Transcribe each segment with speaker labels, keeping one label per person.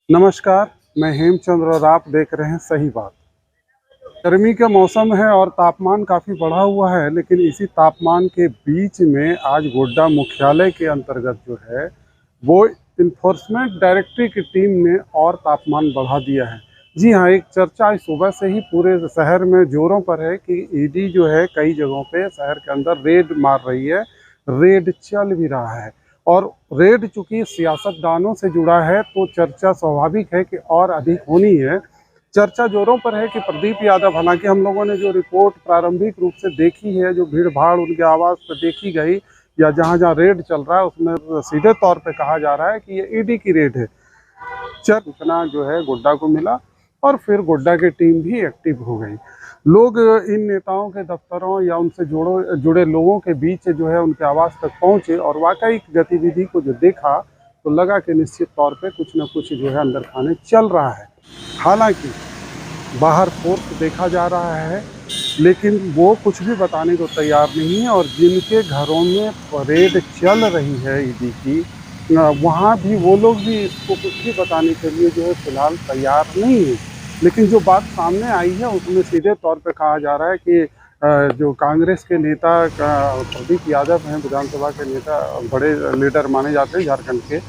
Speaker 1: नमस्कार, मैं हेमचंद्र और आप देख रहे हैं सही बात। गर्मी का मौसम है और तापमान काफ़ी बढ़ा हुआ है, लेकिन इसी तापमान के बीच में आज गोड्डा मुख्यालय के अंतर्गत जो है वो इन्फोर्समेंट डायरेक्टरेट की टीम ने और तापमान बढ़ा दिया है। जी हाँ, एक चर्चा आज सुबह से ही पूरे शहर में जोरों पर है कि ईडी जो है कई जगहों पे शहर के अंदर रेड मार रही है, रेड चल भी रहा है। और रेड चूंकि सियासतदानों से जुड़ा है तो चर्चा स्वाभाविक है कि और अधिक होनी है। चर्चा जोरों पर है कि प्रदीप यादव, हालांकि हम लोगों ने जो रिपोर्ट प्रारंभिक रूप से देखी है, जो भीड़ भाड़ उनके आवाज़ पर देखी गई या जहां जहां रेड चल रहा है, उसमें सीधे तौर पे कहा जा रहा है कि ये ईडी की रेड है। सूचना जो है गोड्डा को मिला और फिर गोड्डा की टीम भी एक्टिव हो गई। लोग इन नेताओं के दफ्तरों या उनसे जुड़े लोगों के बीच जो है उनके आवाज़ तक पहुंचे और वाकई गतिविधि को जो देखा तो लगा कि निश्चित तौर पे कुछ न कुछ जो है अंदर खाने चल रहा है। हालांकि बाहर फोर्स देखा जा रहा है, लेकिन वो कुछ भी बताने को तैयार नहीं है। और जिनके घरों में परेड चल रही है ईडी की, वहाँ भी वो लोग भी इसको कुछ भी बताने के लिए जो है फिलहाल तैयार नहीं है। लेकिन जो बात सामने आई है उसमें सीधे तौर पे कहा जा रहा है कि जो कांग्रेस के नेता प्रदीप यादव हैं, विधानसभा के नेता, बड़े लीडर माने जाते हैं झारखंड के,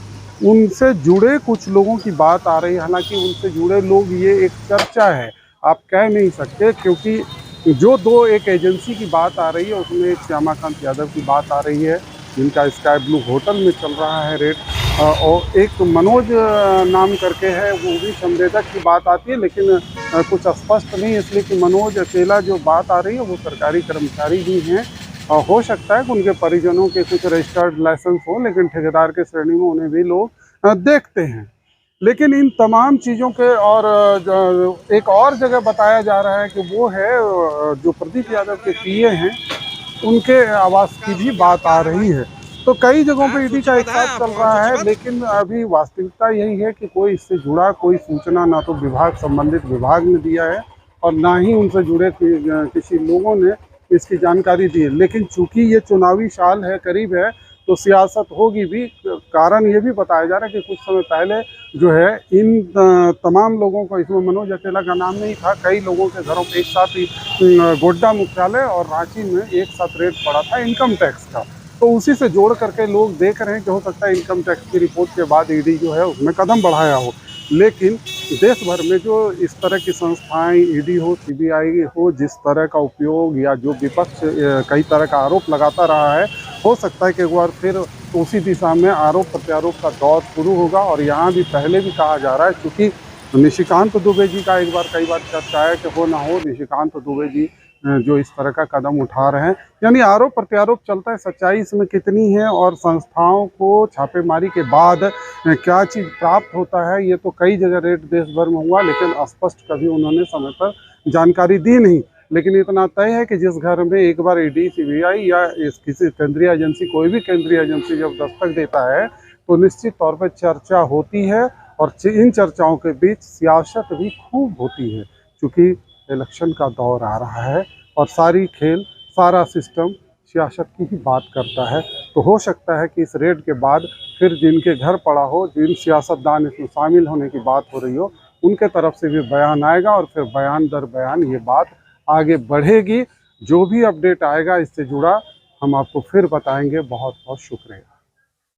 Speaker 1: उनसे जुड़े कुछ लोगों की बात आ रही है। हालांकि उनसे जुड़े लोग, ये एक चर्चा है, आप कह नहीं सकते, क्योंकि जो दो एक एजेंसी की बात आ रही है उसमें एक श्यामाकांत यादव की बात आ रही है, जिनका स्काई ब्लू होटल में चल रहा है रेड, और एक मनोज नाम करके है, वो भी संवेदक की बात आती है, लेकिन कुछ स्पष्ट नहीं, इसलिए कि मनोज अकेला जो बात आ रही है वो सरकारी कर्मचारी भी हैं। हो सकता है कि उनके परिजनों के कुछ रजिस्टर्ड लाइसेंस हो, लेकिन ठेकेदार के श्रेणी में उन्हें भी लोग देखते हैं। लेकिन इन तमाम चीज़ों के और एक और जगह बताया जा रहा है कि वो है जो प्रदीप यादव के पीए हैं, उनके आवास की भी बात आ रही है। तो कई जगहों पे ईडी का एक साथ चल रहा है, लेकिन अभी वास्तविकता यही है कि कोई इससे जुड़ा कोई सूचना ना तो विभाग, संबंधित विभाग ने दिया है और ना ही उनसे जुड़े किसी लोगों ने इसकी जानकारी दी है। लेकिन चूंकि ये चुनावी साल है, करीब है, तो सियासत होगी भी। कारण ये भी बताया जा रहा है कि कुछ समय पहले जो है इन तमाम लोगों को, इसमें मनोज अकेला का नाम नहीं था, कई लोगों के घरों पे एक साथ ही गोड्डा मुख्यालय और रांची में एक साथ रेड पड़ा था इनकम टैक्स का। तो उसी से जोड़ करके लोग देख रहे हैं कि हो सकता है इनकम टैक्स की रिपोर्ट के बाद ईडी जो है उसमें कदम बढ़ाया हो। लेकिन देश भर में जो इस तरह की संस्थाएं, ईडी हो, सीबीआई हो, जिस तरह का उपयोग या जो विपक्ष कई तरह का आरोप लगाता रहा है, हो सकता है कि एक बार फिर उसी दिशा में आरोप प्रत्यारोप का दौर शुरू होगा। और यहाँ भी पहले भी कहा जा रहा है, क्योंकि निशिकांत दुबे जी का एक बार कई बार चर्चा है कि हो ना हो निशिकांत दुबे जी जो इस तरह का कदम उठा रहे हैं, यानी आरोप प्रत्यारोप चलता है। सच्चाई इसमें कितनी है और संस्थाओं को छापेमारी के बाद क्या चीज़ प्राप्त होता है, ये तो कई जगह रेड देश भर में हुआ, लेकिन स्पष्ट कभी उन्होंने समय पर जानकारी दी नहीं। लेकिन इतना तय है कि जिस घर में एक बार ईडी, सीबीआई या किसी केंद्रीय एजेंसी, कोई भी केंद्रीय एजेंसी जब दस्तक देता है तो निश्चित तौर पर चर्चा होती है। और इन चर्चाओं के बीच सियासत भी खूब होती है, क्योंकि इलेक्शन का दौर आ रहा है और सारा सिस्टम सियासत की ही बात करता है। तो हो सकता है कि इस रेड के बाद फिर जिनके घर पड़ा हो, जिन सियासतदान इसमें शामिल होने की बात हो रही हो, उनके तरफ से भी बयान आएगा और फिर बयान दर बयान ये बात आगे बढ़ेगी। जो भी अपडेट आएगा इससे जुड़ा हम आपको फिर बताएंगे। बहुत बहुत शुक्रिया।